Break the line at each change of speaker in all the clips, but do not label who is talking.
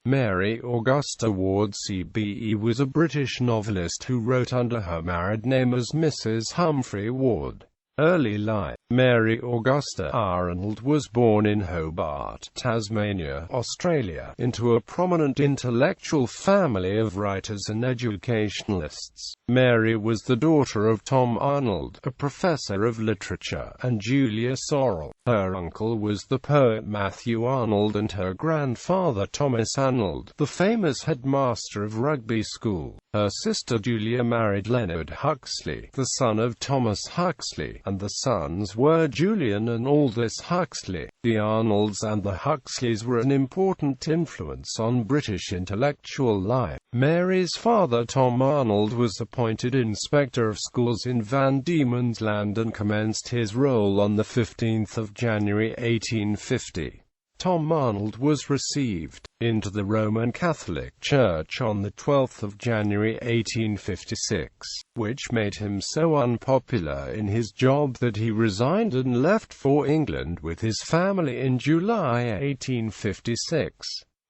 Mary Augusta Ward CBE was a British novelist who wrote under her married name as Mrs Humphry Ward. Early life. Mary Augusta Arnold was born in Hobart, Tasmania, Australia, into a prominent intellectual family of writers and educationalists. Mary was the daughter of Tom Arnold, a professor of literature, and Julia Sorrell. Her uncle was the poet Matthew Arnold and her grandfather Thomas Arnold, the famous headmaster of Rugby School. Her sister Julia married Leonard Huxley, the son of Thomas Huxley, and the sons were Julian and Aldous Huxley. The Arnolds and the Huxleys were an important influence on British intellectual life. Mary's father Tom Arnold was appointed Inspector of Schools in Van Diemen's Land and commenced his role on the 15th of January 1850. Tom Arnold was received into the Roman Catholic Church on the 12th of January 1856, which made him so unpopular in his job that he resigned and left for England with his family in July 1856.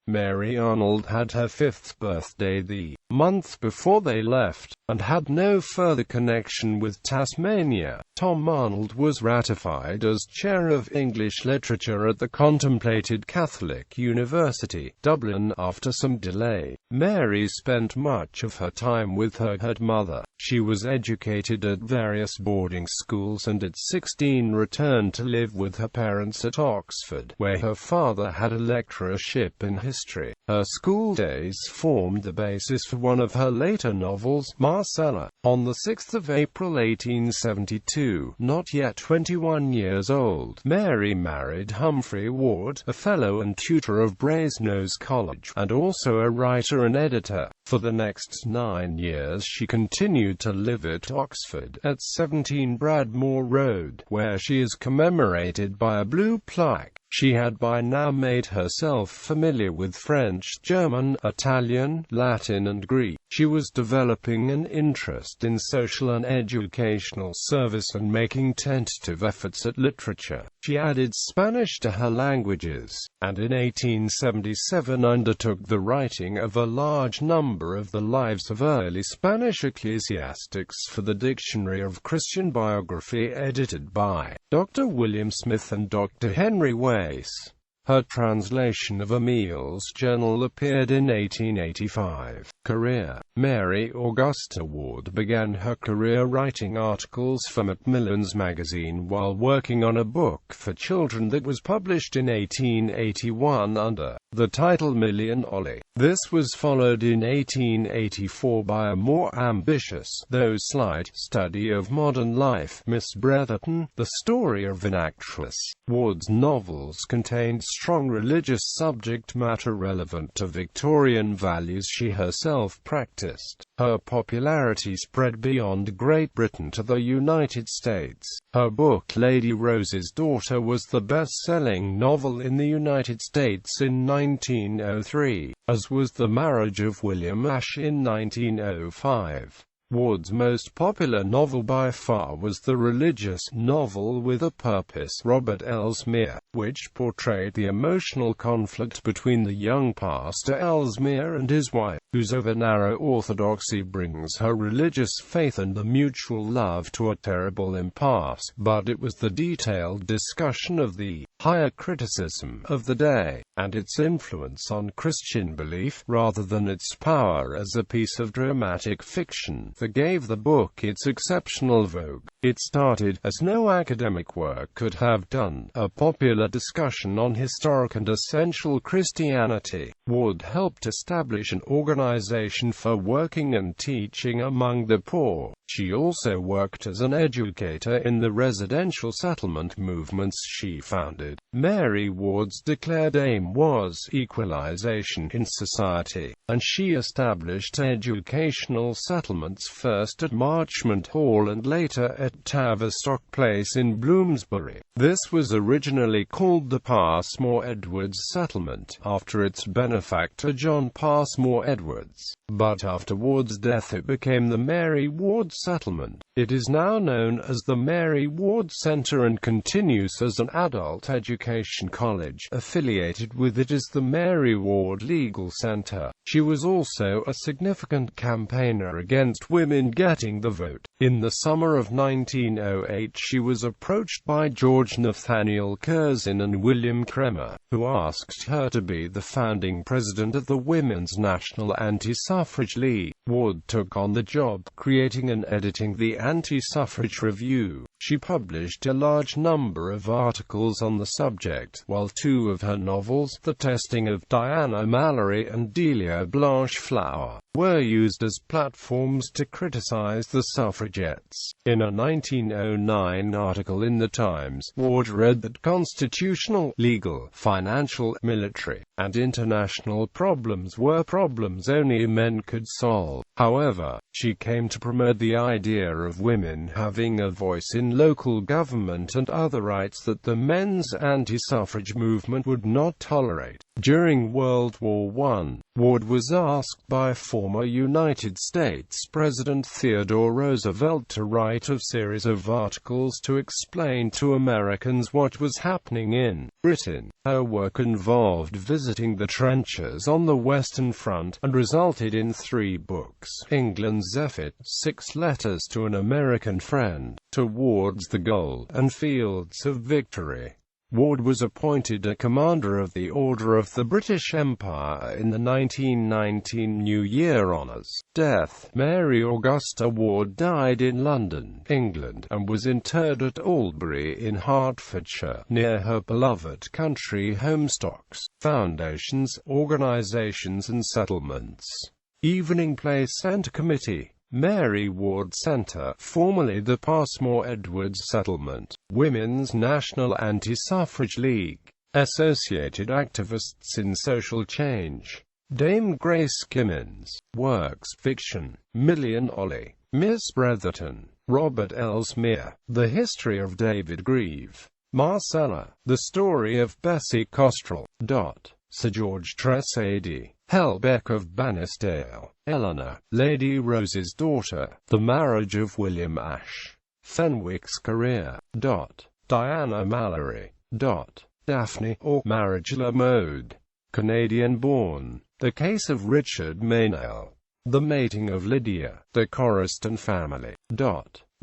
Mary Arnold had her 5th birthday the month before they left, and had no further connection with Tasmania. Tom Arnold was ratified as Chair of English Literature at the contemplated Catholic University, Dublin, after some delay. Mary spent much of her time with her mother. She was educated at various boarding schools and at 16 returned to live with her parents at Oxford, where her father had a lecturership in history. Her school days formed the basis for one of her later novels, Marcella. On the 6th of April 1872, not yet 21 years old, Mary married Humphry Ward, a fellow and tutor of Brasenose College, and also a writer and editor. For the next 9 years she continued to live at Oxford, at 17 Bradmore Road, where she is commemorated by a blue plaque. She had by now made herself familiar with French, German, Italian, Latin and Greek. She was developing an interest in social and educational service and making tentative efforts at literature. She added Spanish to her languages, and in 1877 undertook the writing of a large number of the lives of early Spanish ecclesiastics for the Dictionary of Christian Biography edited by Dr. William Smith and Dr. Henry Wace. Her translation of Emile's journal appeared in 1885. Career. Mary Augusta Ward began her career writing articles for Macmillan's magazine while working on a book for children that was published in 1881 under the title Milly & Ollie. This was followed in 1884 by a more ambitious, though slight, study of modern life, Miss Bretherton, the story of an actress. Ward's novels contained strong religious subject matter relevant to Victorian values she herself practiced. Her popularity spread beyond Great Britain to the United States. Her book Lady Rose's Daughter was the best-selling novel in the United States in 1903, as was The Marriage of William Ashe in 1905. Ward's most popular novel by far was the religious novel With a Purpose, Robert Elsmere, which portrayed the emotional conflict between the young pastor Elsmere and his wife, whose over-narrow orthodoxy brings her religious faith and the mutual love to a terrible impasse. But it was the detailed discussion of the higher criticism of the day, and its influence on Christian belief, rather than its power as a piece of dramatic fiction, that gave the book its exceptional vogue. It started, as no academic work could have done, a popular discussion on historic and essential Christianity. Ward helped establish an organization for working and teaching among the poor. She also worked as an educator in the residential settlement movements she founded. Mary Ward's declared aim was equalization in society, and she established educational settlements first at Marchmont Hall and later at Tavistock Place in Bloomsbury. This was originally called the Passmore Edwards Settlement, after its benefactor benefactor John Passmore Edwards, but after Ward's death it became the Mary Ward Settlement. It is now known as the Mary Ward Centre and continues as an adult education college. Affiliated with it is the Mary Ward Legal Centre. She was also a significant campaigner against women getting the vote. In the summer of 1908 she was approached by George Nathaniel Curzon and William Cremer, who asked her to be the founding president of the Women's National Anti-Suffrage League. Ward took on the job, creating and editing the Anti-Suffrage Review. She published a large number of articles on the subject, while two of her novels, The Testing of Diana Mallory and Delia Blanche Flower, were used as platforms to criticize the suffragettes. In a 1909 article in The Times, Ward read that constitutional, legal, financial, military, and international problems were problems only men could solve. However, she came to promote the idea of women having a voice in local government and other rights that the men's anti-suffrage movement would not tolerate. During World War I, Ward was asked by former United States President Theodore Roosevelt to write a series of articles to explain to Americans what was happening in Britain. Her work involved visiting the trenches on the Western Front, and resulted in 3 books: England's Effort, 6 Letters to an American Friend, Towards the Goal, and Fields of Victory. Ward was appointed a Commander of the Order of the British Empire in the 1919 New Year Honours. Death: Mary Augusta Ward died in London, England, and was interred at Albury in Hertfordshire, near her beloved country home. Stocks, foundations, organisations and settlements. Evening Place Centre Committee. Mary Ward Centre, formerly the Passmore Edwards Settlement, Women's National Anti-Suffrage League, associated activists in social change. Dame Grace Kimmins. Works: fiction, Million Ollie, Miss Bretherton, Robert Ellesmere, The History of David Grieve, Marcella, The Story of Bessie Costrell. Sir George Tressady, Helbeck of Banisdale, Eleanor, Lady Rose's Daughter, The Marriage of William Ashe, Fenwick's Career. Diana Mallory. Daphne, or Marriage La Mode, Canadian-born, The Case of Richard Meynell, The Mating of Lydia, The Coriston Family.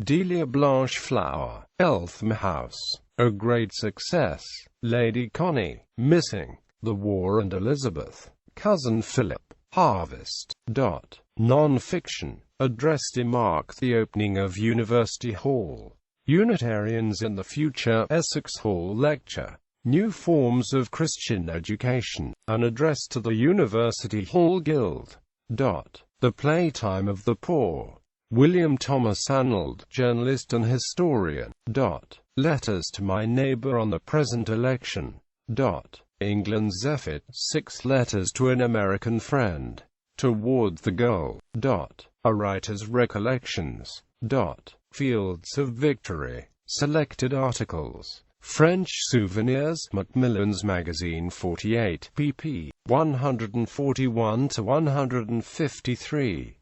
Delia Blanche Flower, Eltham House, A Great Success, Lady Connie, Missing, The War and Elizabeth, Cousin Philip, Harvest. Non-fiction, Address to mark the opening of University Hall, Unitarians in the Future, Essex Hall Lecture, New Forms of Christian Education, An Address to the University Hall Guild. The Playtime of the Poor, William Thomas Arnold, journalist and historian. Letters to My Neighbour on the Present Election. England's Effort, 6 Letters to an American Friend, Towards the Goal. A Writer's Recollections. Fields of Victory, Selected Articles, French Souvenirs, Macmillan's Magazine 48, pp. 141–153.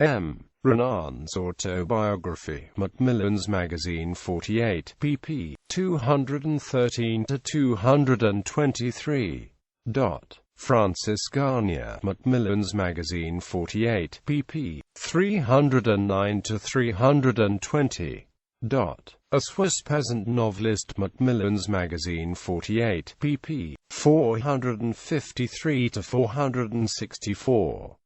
M. Renan's Autobiography, Macmillan's Magazine 48, pp. 213–223. Francis Garnier, Macmillan's Magazine 48, pp. 309–320. A Swiss Peasant Novelist, Macmillan's Magazine 48, pp. 453–464.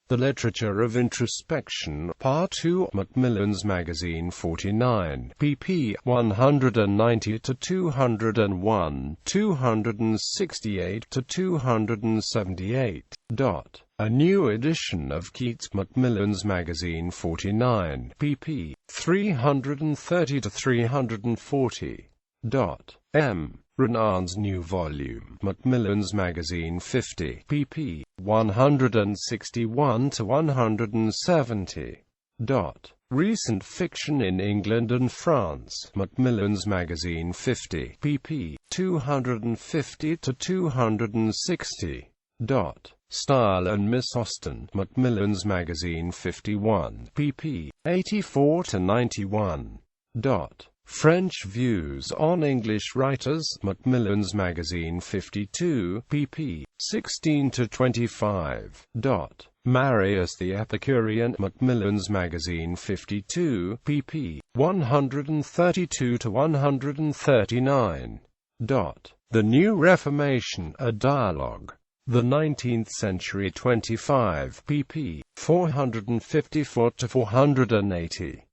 The Literature of Introspection, Part 2, Macmillan's Magazine 49, pp. 190–201, 268–278. A new edition of Keats, Macmillan's Magazine 49, pp. 330–340. M. Renan's new volume, Macmillan's Magazine 50, pp. 161–170. Recent fiction in England and France. Macmillan's Magazine 50, pp. 250 to 260. Style and Miss Austen. Macmillan's Magazine 51, pp. 84 to 91. French views on English writers. Macmillan's Magazine 52, pp. 16 to 25. Marius the Epicurean. Macmillan's Magazine 52, pp. 132 to 139. The New Reformation, a Dialogue. The 19th Century 25, pp. 454 to 480.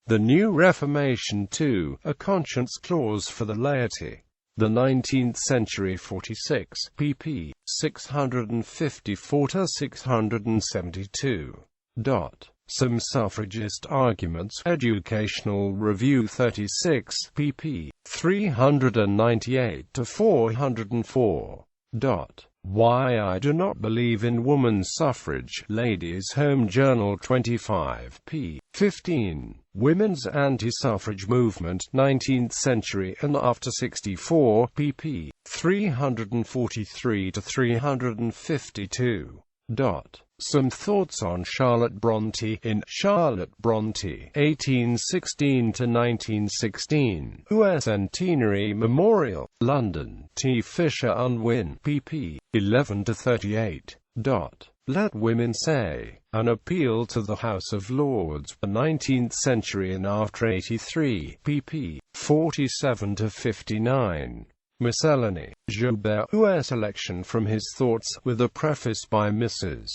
The New Reformation 2, a Conscience Clause for the Laity. The 19th Century 46, pp. 654 to 672. Some Suffragist Arguments. Educational Review 36, pp. 398 to 404. Why I Do Not Believe in Woman's Suffrage. Ladies' Home Journal 25, p. 15. Women's Anti-Suffrage Movement, 19th Century and After 64, pp. 343 to 352. Some Thoughts on Charlotte Bronte. In Charlotte Bronte, 1816 to 1916, US Centenary Memorial, London, T. Fisher Unwin, pp. 11 to 38. Let Women Say, an Appeal to the House of Lords, the 19th Century and After 83, pp. 47 to 59. Miscellany. Joubert, U.S. Election from His Thoughts, with a preface by Mrs.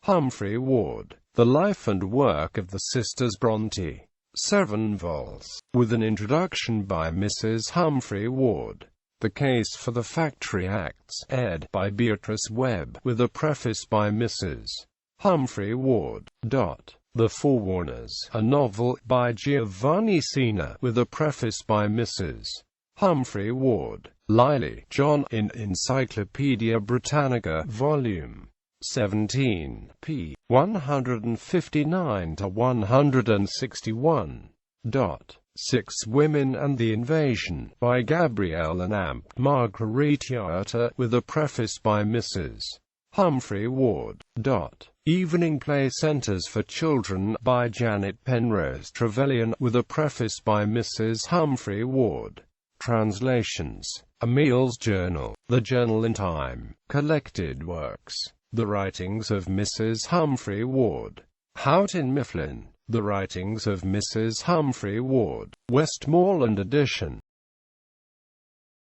Humphry Ward. The Life and Work of the Sisters Bronte. 7 vols. With an introduction by Mrs. Humphry Ward. The Case for the Factory Acts, ed. by Beatrice Webb, with a preface by Mrs. Humphry Ward. The Forewarners, a novel by Giovanni Cena, with a preface by Mrs. Humphry Ward. Liley, John, in Encyclopaedia Britannica, Volume 17, p. 159 to 161. 6 Women and the Invasion, by Gabrielle Amp. Margarita, with a preface by Mrs. Humphry Ward. Evening Play Centres for Children, by Janet Penrose Trevelyan, with a preface by Mrs. Humphry Ward. Translations. Emile's Journal, The Journal in Time, Collected Works, The Writings of Mrs. Humphry Ward. Houghton Mifflin, The Writings of Mrs. Humphry Ward, Westmoreland edition.